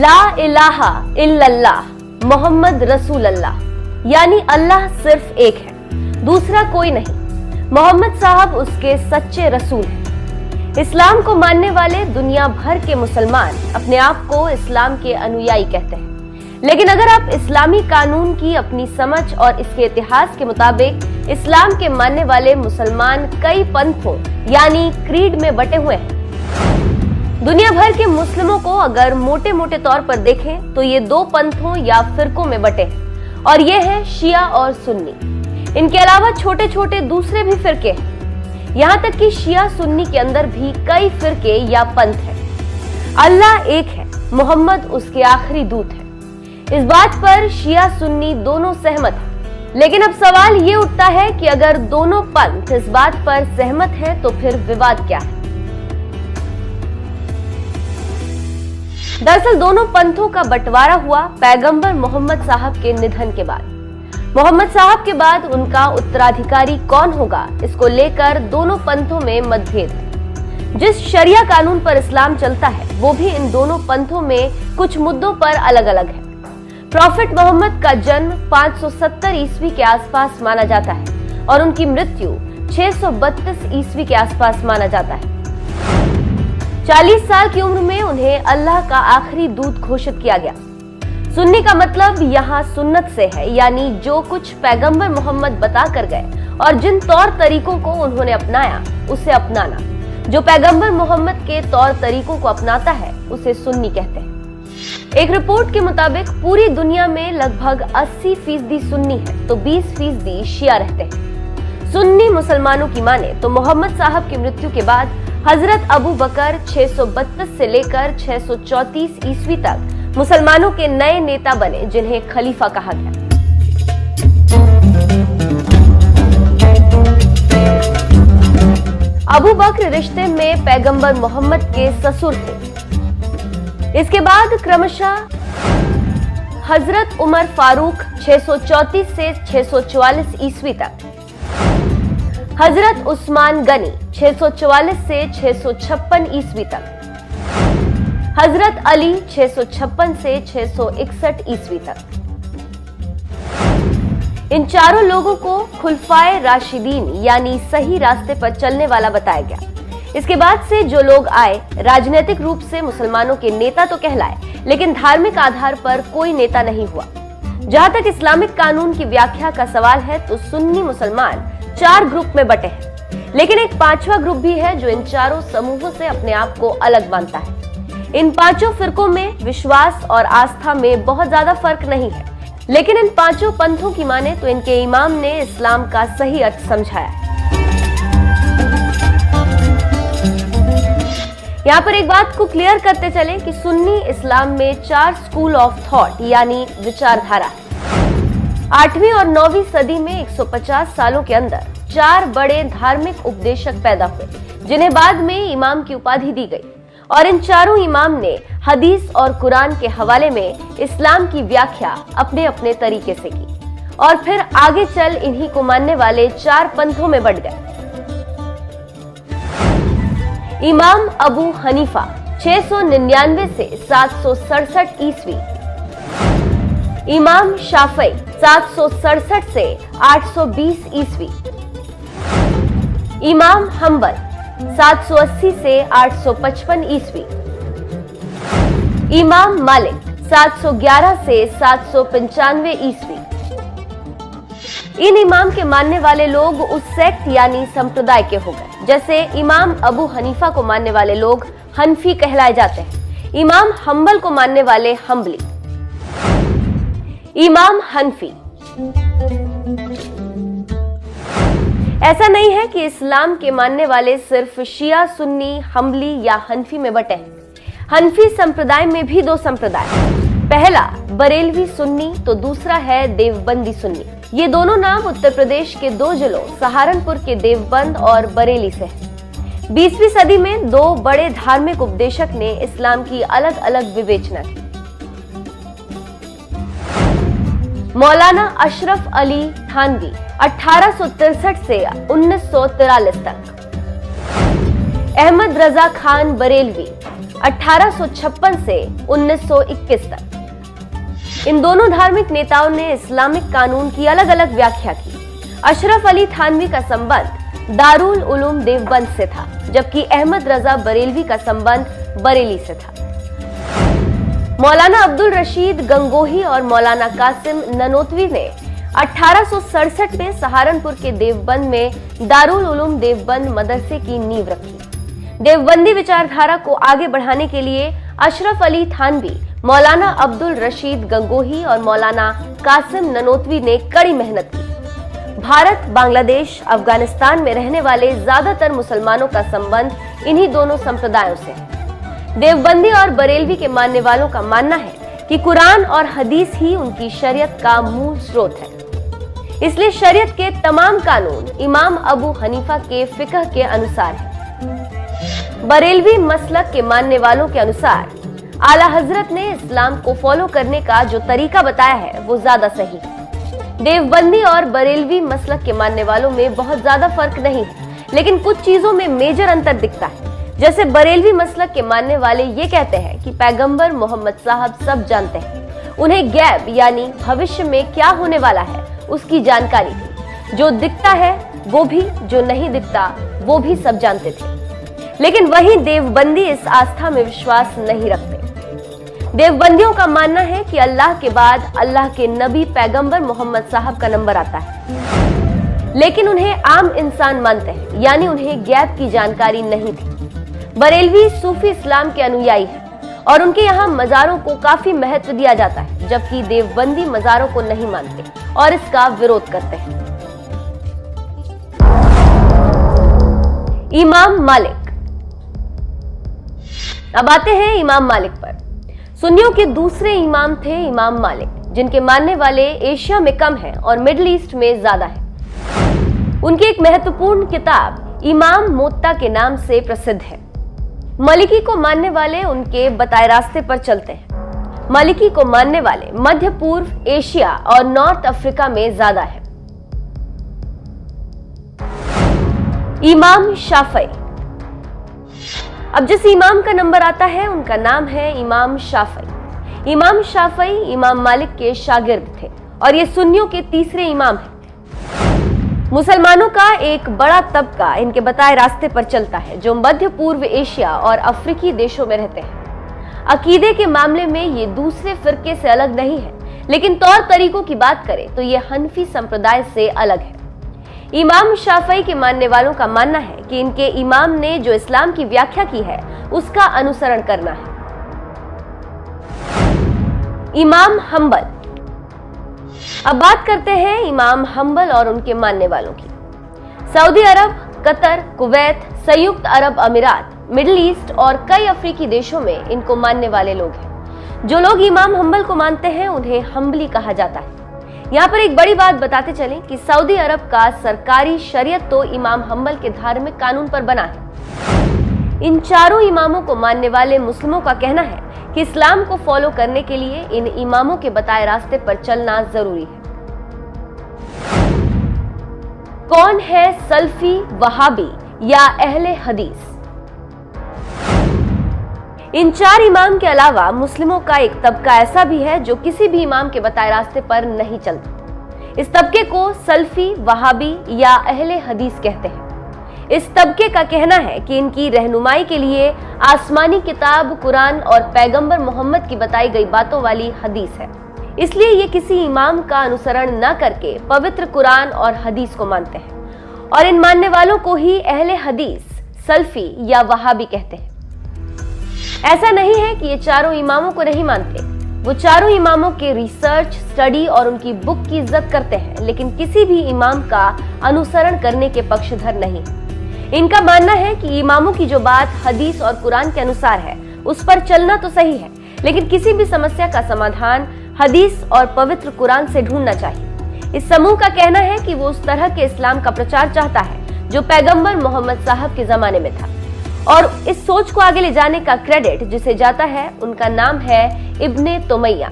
ला इलाहा इल्लल्लाह मोहम्मद रसूल अल्लाह, यानी अल्लाह सिर्फ एक है, दूसरा कोई नहीं। मोहम्मद साहब उसके सच्चे रसूल हैं। इस्लाम को मानने वाले दुनिया भर के मुसलमान अपने आप को इस्लाम के अनुयायी कहते हैं, लेकिन अगर आप इस्लामी कानून की अपनी समझ और इसके इतिहास के मुताबिक इस्लाम के मानने वाले मुसलमान कई पंथों यानी क्रीड में बटे हुए हैं। दुनिया भर के मुस्लिमों को अगर मोटे मोटे तौर पर देखें तो ये दो पंथों या फिरकों में बटे हैं, और ये है शिया और सुन्नी। इनके अलावा छोटे छोटे दूसरे भी फिरके हैं, यहाँ तक कि शिया सुन्नी के अंदर भी कई फिरके या पंथ हैं। अल्लाह एक है, मोहम्मद उसके आखिरी दूत है, इस बात पर शिया सुन्नी दोनों सहमत हैं। लेकिन अब सवाल ये उठता है कि अगर दोनों पंथ इस बात पर सहमत हैं तो फिर विवाद क्या है? दरअसल दोनों पंथों का बंटवारा हुआ पैगंबर मोहम्मद साहब के निधन के बाद। मोहम्मद साहब के बाद उनका उत्तराधिकारी कौन होगा, इसको लेकर दोनों पंथों में मतभेद है। जिस शरिया कानून पर इस्लाम चलता है वो भी इन दोनों पंथों में कुछ मुद्दों पर अलग अलग है। प्रॉफिट मोहम्मद का जन्म 570 ईस्वी के आसपास माना जाता है और उनकी मृत्यु 632 ईस्वी के आसपास माना जाता है। 40 साल की उम्र में उन्हें अल्लाह का आखिरी दूत घोषित किया गया। सुन्नी का मतलब यहाँ सुन्नत से है, यानी जो कुछ पैगंबर मोहम्मद बता कर गए और जिन तौर तरीकों को उन्होंने अपनाया उसे अपनाना। जो पैगंबर मोहम्मद के तौर तरीकों को अपनाता है उसे सुन्नी कहते हैं। एक रिपोर्ट के मुताबिक पूरी दुनिया में लगभग 80% सुन्नी है तो 20% शिया रहते हैं। सुन्नी मुसलमानों की माने तो मोहम्मद साहब की मृत्यु के बाद हजरत अबू बकर 632 से लेकर 634 ईस्वी तक मुसलमानों के नए नेता बने, जिन्हें खलीफा कहा गया। अबू बकर रिश्ते में पैगंबर मोहम्मद के ससुर थे। इसके बाद क्रमशः हजरत उमर फारूक 634 से 644 ईस्वी तक, हजरत उस्मान गनी 644 से 656 ईस्वी तक, हजरत अली 656 से 661 ईस्वी तक। इन चारों लोगों को खुलफाए राशिदीन यानी सही रास्ते पर चलने वाला बताया गया। इसके बाद से जो लोग आए राजनीतिक रूप से मुसलमानों के नेता तो कहलाए, लेकिन धार्मिक आधार पर कोई नेता नहीं हुआ। जहां तक इस्लामिक कानून की व्याख्या का सवाल है तो सुन्नी मुसलमान 4 ग्रुप में बटे हैं, लेकिन एक 5वां ग्रुप भी है जो इन चारों समूहों से अपने आप को अलग मानता है। इन 5 फिरकों में विश्वास और आस्था में बहुत ज्यादा फर्क नहीं है, लेकिन इन 5 पंथों की माने तो इनके इमाम ने इस्लाम का सही अर्थ समझाया है। यहाँ पर एक बात को क्लियर करते चले कि सुन्नी इस्लाम में 4 स्कूल ऑफ थॉट यानी विचारधारा है। 8वीं और 9वीं सदी में 150 सालों के अंदर 4 बड़े धार्मिक उपदेशक पैदा हुए, जिन्हें बाद में इमाम की उपाधि दी गई, और इन चारों इमाम ने हदीस और कुरान के हवाले में इस्लाम की व्याख्या अपने अपने तरीके से की, और फिर आगे चल इन्हीं को मानने वाले 4 पंथों में बंट गए। इमाम अबू हनीफा 699 से 767 ईस्वी, इमाम शाफई 767 से 820 ईस्वी, इमाम हम्बल 780 से 855 ईस्वी, इमाम मालिक 711 से 795 ईस्वी। इन इमाम के मानने वाले लोग उस सेक्ट यानी संप्रदाय के हो गए। जैसे इमाम अबू हनीफा को मानने वाले लोग हनफी कहलाए जाते हैं, इमाम हम्बल को मानने वाले हम्बली, इमाम हनफी। ऐसा नहीं है कि इस्लाम के मानने वाले सिर्फ शिया सुन्नी हम्बली या हनफी में बटे हैं। हनफी संप्रदाय में भी 2 संप्रदाय हैं। पहला बरेलवी सुन्नी तो दूसरा है देवबंदी सुन्नी। ये दोनों नाम उत्तर प्रदेश के 2 जिलों सहारनपुर के देवबंद और बरेली से हैं। 20वीं सदी में 2 बड़े धार्मिक उपदेशक ने इस्लाम की अलग अलग विवेचना की। मौलाना अशरफ अली थानवी 1863 से 1943 तक, अहमद रजा खान बरेलवी 1856 से 1921 तक। इन दोनों धार्मिक नेताओं ने इस्लामिक कानून की अलग अलग व्याख्या की। अशरफ अली थानवी का संबंध दारुल उलूम देवबंद से था, जबकि अहमद रजा बरेलवी का संबंध बरेली से था। मौलाना अब्दुल रशीद गंगोही और मौलाना कासिम ननोतवी ने 1867 में सहारनपुर के देवबंद में दारुल उलूम देवबंद मदरसे की नींव रखी। देवबंदी विचारधारा को आगे बढ़ाने के लिए अशरफ अली थानवी, मौलाना अब्दुल रशीद गंगोही और मौलाना कासिम ननोतवी ने कड़ी मेहनत की। भारत, बांग्लादेश, अफगानिस्तान में रहने वाले ज्यादातर मुसलमानों का संबंध इन्हीं दोनों संप्रदायों से है। देवबंदी और बरेलवी के मानने वालों का मानना है कि कुरान और हदीस ही उनकी शरीयत का मूल स्रोत है। इसलिए शरीयत के तमाम कानून इमाम अबू हनीफा के फिकह के अनुसार है। बरेलवी मसलक के मानने वालों के अनुसार आला हजरत ने इस्लाम को फॉलो करने का जो तरीका बताया है वो ज्यादा सही है। देवबंदी और बरेलवी मसलक के मानने वालों में बहुत ज्यादा फर्क नहीं है, लेकिन कुछ चीजों में मेजर अंतर दिखता है। जैसे बरेलवी मसलक के मानने वाले ये कहते हैं कि पैगंबर मोहम्मद साहब सब जानते हैं। उन्हें गैब यानी भविष्य में क्या होने वाला है उसकी जानकारी थी। जो दिखता है वो भी, जो नहीं दिखता वो भी सब जानते थे। लेकिन वहीं देवबंदी इस आस्था में विश्वास नहीं रखते। देवबंदियों का मानना है कि अल्लाह के बाद अल्लाह के नबी पैगंबर मोहम्मद साहब का नंबर आता है, लेकिन उन्हें आम इंसान मानते हैं, यानी उन्हें गैब की जानकारी नहीं थी। बरेलवी सूफी इस्लाम के अनुयायी हैं और उनके यहाँ मजारों को काफी महत्व दिया जाता है, जबकि देवबंदी मजारों को नहीं मानते और इसका विरोध करते हैं। इमाम मालिक। अब आते हैं इमाम मालिक पर। सुन्नियों के दूसरे इमाम थे इमाम मालिक, जिनके मानने वाले एशिया में कम हैं और मिडिल ईस्ट में ज्यादा है। उनकी एक महत्वपूर्ण किताब इमाम मोत्ता के नाम से प्रसिद्ध है। मलिकी को मानने वाले उनके बताए रास्ते पर चलते हैं। मलिकी को मानने वाले मध्य पूर्व एशिया और नॉर्थ अफ्रीका में ज्यादा है। इमाम शाफई। अब जिस इमाम का नंबर आता है उनका नाम है इमाम शाफई। इमाम शाफई इमाम मालिक के शागिर्द थे और ये सुन्नियों के तीसरे इमाम हैं। मुसलमानों का एक बड़ा तबका इनके बताए रास्ते पर चलता है, जो मध्य पूर्व एशिया और अफ्रीकी देशों में रहते हैं। अकीदे के मामले में ये दूसरे फिरके से अलग नहीं है, लेकिन तौर तरीकों की बात करें तो ये हनफी संप्रदाय से अलग है। इमाम शाफई के मानने वालों का मानना है कि इनके इमाम ने जो इस्लाम की व्याख्या की है उसका अनुसरण करना है। इमाम हंबल। अब बात करते हैं इमाम हंबल और उनके मानने वालों की। सऊदी अरब, कतर, कुवैत, संयुक्त अरब अमीरात, मिडिल ईस्ट और कई अफ्रीकी देशों में इनको मानने वाले लोग हैं। जो लोग इमाम हंबल को मानते हैं उन्हें हंबली कहा जाता है। यहाँ पर एक बड़ी बात बताते चलें कि सऊदी अरब का सरकारी शरीयत तो इमाम हंबल के धार्मिक कानून पर बना है। इन चारों इमामों को मानने वाले मुस्लिमों का कहना है कि इस्लाम को फॉलो करने के लिए इन इमामों के बताए रास्ते पर चलना जरूरी है। कौन है सल्फी, वहाबी या अहले हदीस? इन चार इमाम के अलावा मुस्लिमों का एक तबका ऐसा भी है जो किसी भी इमाम के बताए रास्ते पर नहीं चलता। इस तबके को सल्फी, वहाबी या अहले हदीस कहते हैं। इस तबके का कहना है कि इनकी रहनुमाई के लिए आसमानी किताब कुरान और पैगंबर मोहम्मद की बताई गई बातों वाली हदीस है। इसलिए ये किसी इमाम का अनुसरण न करके पवित्र कुरान और हदीस को मानते हैं और इन मानने वालों को ही अहले हदीस, सल्फी या वहाबी कहते हैं। ऐसा नहीं है कि ये चारों इमामों को नहीं मानते। वो चारों इमामों के रिसर्च, स्टडी और उनकी बुक की इज्जत करते हैं, लेकिन किसी भी इमाम का अनुसरण करने के पक्षधर नहीं। इनका मानना है कि इमामों की जो बात हदीस और कुरान के अनुसार है उस पर चलना तो सही है, लेकिन किसी भी समस्या का समाधान हदीस और पवित्र कुरान से ढूंढना चाहिए। इस समूह का कहना है कि वो उस तरह के इस्लाम का प्रचार चाहता है जो पैगंबर मोहम्मद साहब के जमाने में था, और इस सोच को आगे ले जाने का क्रेडिट जिसे जाता है उनका नाम है इब्ने तुमैया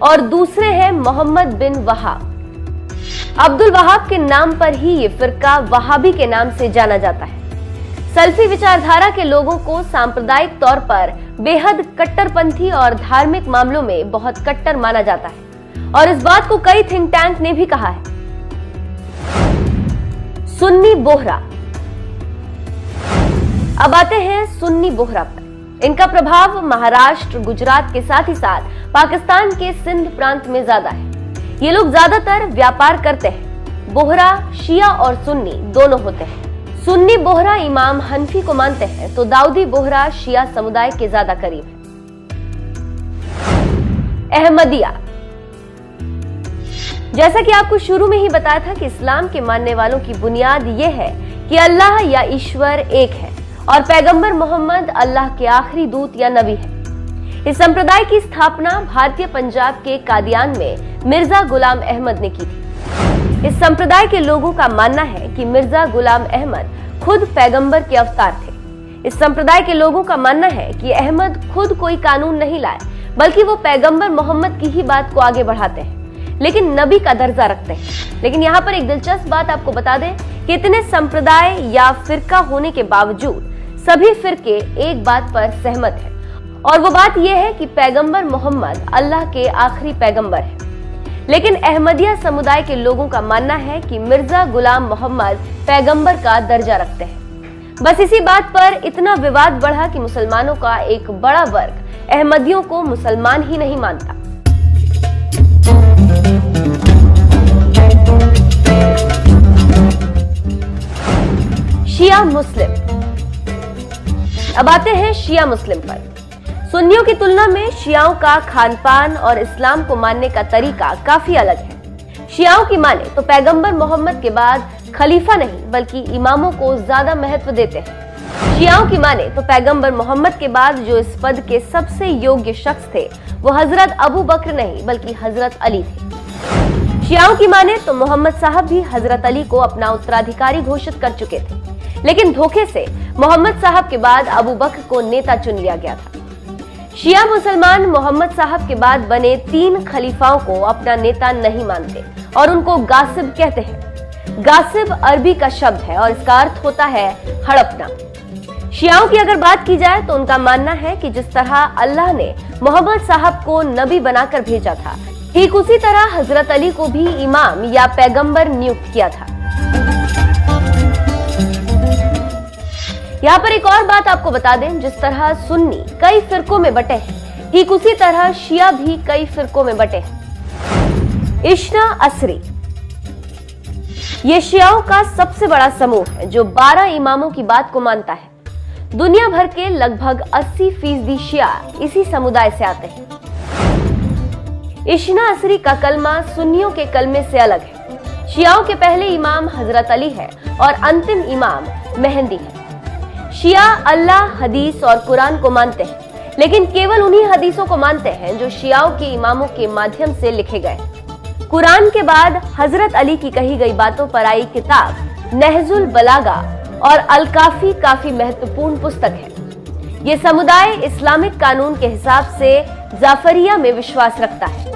और दूसरे हैं मोहम्मद बिन वहाब। अब्दुल वहाब के नाम पर ही ये फिरका वहाबी के नाम से जाना जाता है। सल्फी विचारधारा के लोगों को सांप्रदायिक तौर पर बेहद कट्टरपंथी और धार्मिक मामलों में बहुत कट्टर माना जाता है और इस बात को कई थिंक टैंक ने भी कहा है। सुन्नी बोहरा। अब आते हैं सुन्नी बोहरा पर। इनका प्रभाव महाराष्ट्र, गुजरात के साथ ही साथ पाकिस्तान के सिंध प्रांत में ज्यादा है। ये लोग ज्यादातर व्यापार करते हैं। बोहरा शिया और सुन्नी दोनों होते हैं। सुन्नी बोहरा इमाम हनफी को मानते हैं तो दाऊदी बोहरा शिया समुदाय के ज्यादा करीब है। अहमदिया। जैसा कि आपको शुरू में ही बताया था कि इस्लाम के मानने वालों की बुनियाद यह है कि अल्लाह या ईश्वर एक है और पैगंबर मोहम्मद अल्लाह के आखिरी दूत या नबी है। इस संप्रदाय की स्थापना भारतीय पंजाब के कादियान में मिर्जा गुलाम अहमद ने की थी। इस संप्रदाय के लोगों का मानना है कि मिर्जा गुलाम अहमद खुद पैगंबर के अवतार थे। इस संप्रदाय के लोगों का मानना है कि अहमद खुद कोई कानून नहीं लाए, बल्कि वो पैगंबर मोहम्मद की ही बात को आगे बढ़ाते हैं, लेकिन नबी का दर्जा रखते हैं। लेकिन यहाँ पर एक दिलचस्प बात आपको बता दें कि इतने संप्रदाय या फिरका होने के बावजूद सभी फिरके एक बात पर सहमत हैं और वो बात यह है कि पैगंबर मोहम्मद अल्लाह के आखिरी पैगंबर हैं। लेकिन अहमदिया समुदाय के लोगों का मानना है कि मिर्जा गुलाम मोहम्मद पैगंबर का दर्जा रखते हैं। बस इसी बात पर इतना विवाद बढ़ा कि मुसलमानों का एक बड़ा वर्ग अहमदियों को मुसलमान ही नहीं मानता। शिया मुस्लिम। अब आते हैं शिया मुस्लिम पर। सुन्नियों की तुलना में शियाओं का खान पान और इस्लाम को मानने का तरीका काफी अलग है। शियाओं की माने तो पैगंबर मोहम्मद के बाद खलीफा नहीं बल्कि इमामों को ज्यादा महत्व देते हैं। शियाओं की माने तो पैगंबर मोहम्मद के बाद जो इस पद के सबसे योग्य शख्स थे वो हजरत अबू बकर नहीं बल्कि हजरत अली थे। शियाओं की माने तो मोहम्मद साहब भी हजरत अली को अपना उत्तराधिकारी घोषित कर चुके थे, लेकिन धोखे से मोहम्मद साहब के बाद अबू बकर को नेता चुन लिया गया था। शिया मुसलमान मोहम्मद साहब के बाद बने 3 खलीफाओं को अपना नेता नहीं मानते और उनको गासिब कहते हैं। गासिब अरबी का शब्द है और इसका अर्थ होता है हड़पना। शियाओं की अगर बात की जाए तो उनका मानना है कि जिस तरह अल्लाह ने मोहम्मद साहब को नबी बनाकर भेजा था, ठीक उसी तरह हजरत अली को भी इमाम या पैगंबर नियुक्त किया था। यहाँ पर एक और बात आपको बता दें, जिस तरह सुन्नी कई फिरकों में बटे हैं, ठीक उसी तरह शिया भी कई फिरकों में बटे हैं। इश्ना असरी। ये शियाओं का सबसे बड़ा समूह है जो 12 इमामों की बात को मानता है। दुनिया भर के लगभग 80% शिया इसी समुदाय से आते हैं। इश्ना असरी का कलमा सुन्नियों के कलमे से अलग है। शियाओं के पहले इमाम हजरत अली है और अंतिम इमाम मेहंदी है। शिया अल्लाह, हदीस और कुरान को मानते हैं, लेकिन केवल उन्हीं हदीसों को मानते हैं जो शियाओं के इमामों के माध्यम से लिखे गए। कुरान के बाद हजरत अली की कही गई बातों पर आई किताब नहजुल बलागा और अल काफी काफी महत्वपूर्ण पुस्तक है। ये समुदाय इस्लामिक कानून के हिसाब से जाफरिया में विश्वास रखता है।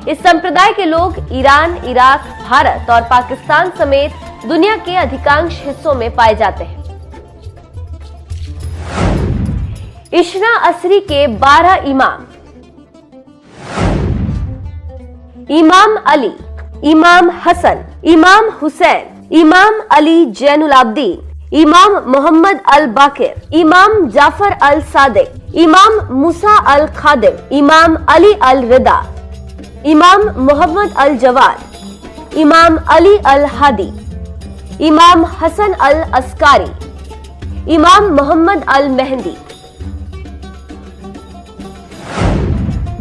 इस संप्रदाय के लोग ईरान, इराक, भारत और पाकिस्तान समेत दुनिया के अधिकांश हिस्सों में पाए जाते हैं। इश्ना असरी के 12 इमाम: इमाम अली, इमाम हसन, इमाम हुसैन, इमाम अली जैनुल आबदीन, इमाम मोहम्मद अल बाकिर, इमाम जाफर अल सादिक, इमाम मूसा अल खादिम, इमाम अली अल रिदा, इमाम मोहम्मद अल जवाद, इमाम अली अल हादी, इमाम हसन अल अस्कारी, इमाम मोहम्मद अल मेहंदी।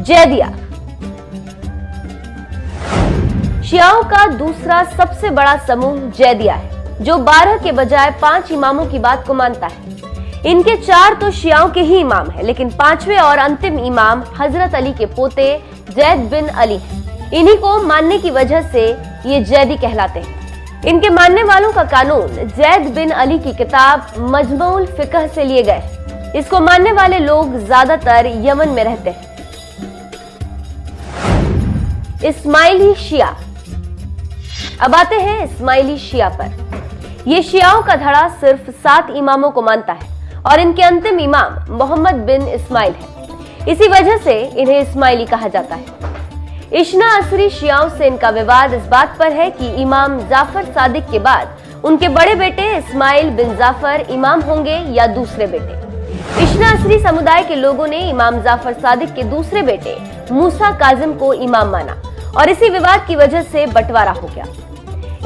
जैदिया शियाओं का दूसरा सबसे बड़ा समूह जैदिया है, जो 12 के बजाय 5 इमामों की बात को मानता है। इनके 4 तो शियाओं के ही इमाम हैं, लेकिन 5वें और अंतिम इमाम हजरत अली के पोते जैद बिन अली हैं। इन्हीं को मानने की वजह से ये जैदी कहलाते हैं। इनके मानने वालों का कानून जैद बिन अली की किताब मजमूउल फिक्ह से लिए गए। इसको मानने वाले लोग ज्यादातर यमन में रहते हैं। इस्माइली शिया। अब आते हैं इस्माइली शिया पर। ये शियाओं का धड़ा सिर्फ 7 इमामों को मानता है और इनके अंतिम इमाम मोहम्मद बिन इस्माइल है। इसी वजह से इन्हें इस्माइली कहा जाता है। इश्ना असरी शियाओं से इनका विवाद इस बात पर है कि इमाम जाफर सादिक के बाद उनके बड़े बेटे इस्माइल बिन जाफर इमाम होंगे या दूसरे बेटे। इश्ना असरी समुदाय के लोगों ने इमाम जाफर सादिक के दूसरे बेटे मूसा काजिम को इमाम माना और इसी विवाद की वजह से बंटवारा हो गया।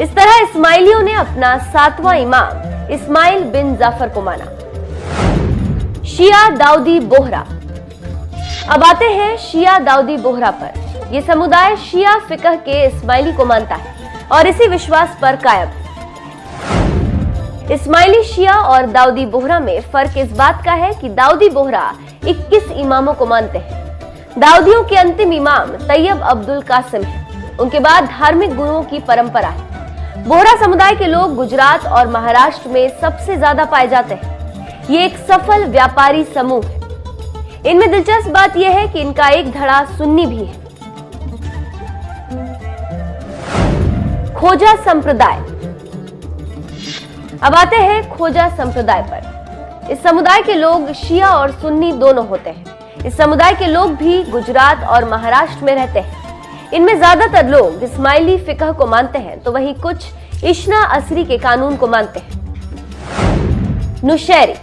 इस तरह इस्माइलियों ने अपना 7वां इमाम इस्माइल बिन जाफर को माना। शिया दाऊदी बोहरा। अब आते हैं शिया दाऊदी बोहरा पर। यह समुदाय शिया फिकह के इस्माइली को मानता है और इसी विश्वास पर कायम है। इस्माइली शिया और दाऊदी बोहरा में फर्क इस बात का है कि दाऊदी बोहरा 21 इमामों को मानते हैं। दाऊदियों के अंतिम इमाम तैयब अब्दुल कासिम हैं। उनके बाद धार्मिक गुरुओं की परंपरा है। बोहरा समुदाय के लोग गुजरात और महाराष्ट्र में सबसे ज्यादा पाए जाते हैं। ये एक सफल व्यापारी समूह है। इनमें दिलचस्प बात यह है कि इनका एक धड़ा सुन्नी भी है। खोजा संप्रदाय। अब आते हैं खोजा संप्रदाय पर। इस समुदाय के लोग शिया और सुन्नी दोनों होते हैं। इस समुदाय के लोग भी गुजरात और महाराष्ट्र में रहते हैं। इनमें ज्यादातर लोग इस्माइली फिकह को मानते हैं तो वहीं कुछ इश्ना असरी के कानून को मानते हैं। नुशैरी।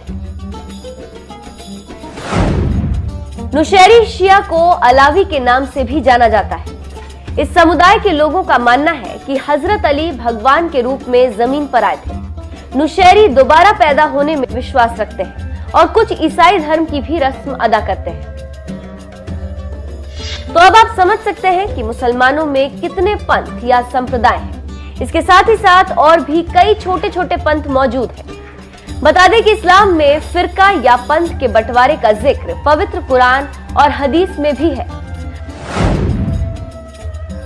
नुशैरी शिया को अलावी के नाम से भी जाना जाता है। इस समुदाय के लोगों का मानना है कि हजरत अली भगवान के रूप में जमीन पर आए थे। नुशैरी दोबारा पैदा होने में विश्वास रखते हैं और कुछ ईसाई धर्म की भी रस्म अदा करते हैं। तो अब आप समझ सकते हैं कि मुसलमानों में कितने पंथ या संप्रदाय हैं। इसके साथ ही साथ और भी कई छोटे छोटे पंथ मौजूद हैं। बता दें कि इस्लाम में फिरका या पंथ के बंटवारे का जिक्र पवित्र कुरान और हदीस में भी है।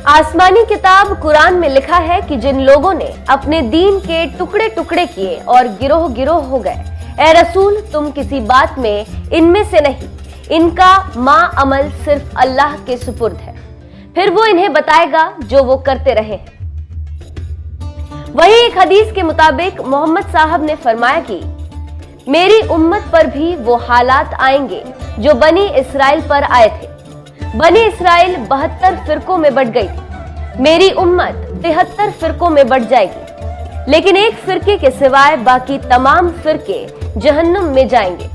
आसमानी किताब कुरान में लिखा है कि जिन लोगों ने अपने दीन के टुकड़े टुकड़े किए और गिरोह गिरोह हो गए, ए रसूल तुम किसी बात में इनमें से नहीं, इनका मां अमल सिर्फ अल्लाह के सुपुर्द है, फिर वो इन्हें बताएगा जो वो करते रहे हैं। वही एक हदीस के मुताबिक मोहम्मद साहब ने फरमाया कि मेरी उम्मत पर भी वो हालात आएंगे जो बनी इसराइल पर आए थे। बनी इसराइल 72 फिरकों में बट गई थी। मेरी उम्मत 73 फिरकों में बट जाएगी, लेकिन एक फिरके के सिवाय बाकी तमाम फिरके जहन्नुम में जाएंगे।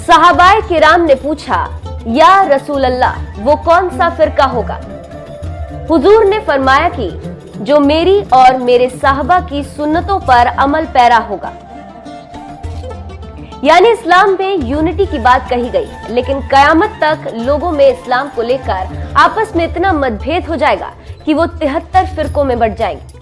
सहाबाए किराम ने पूछा, या रसूल अल्लाह, वो कौन सा फिरका होगा? हुजूर ने फरमाया कि जो मेरी और मेरे साहबा की सुन्नतों पर अमल पैरा होगा। यानी इस्लाम में यूनिटी की बात कही गई, लेकिन कयामत तक लोगों में इस्लाम को लेकर आपस में इतना मतभेद हो जाएगा कि वो 73 फिरकों में बंट जाएंगे।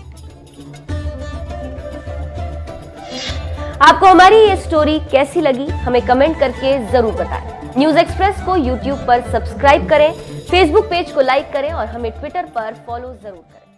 आपको हमारी ये स्टोरी कैसी लगी हमें कमेंट करके जरूर बताएं। न्यूज एक्सप्रेस को यूट्यूब पर सब्सक्राइब करें, फेसबुक पेज को लाइक करें और हमें ट्विटर पर फॉलो जरूर करें।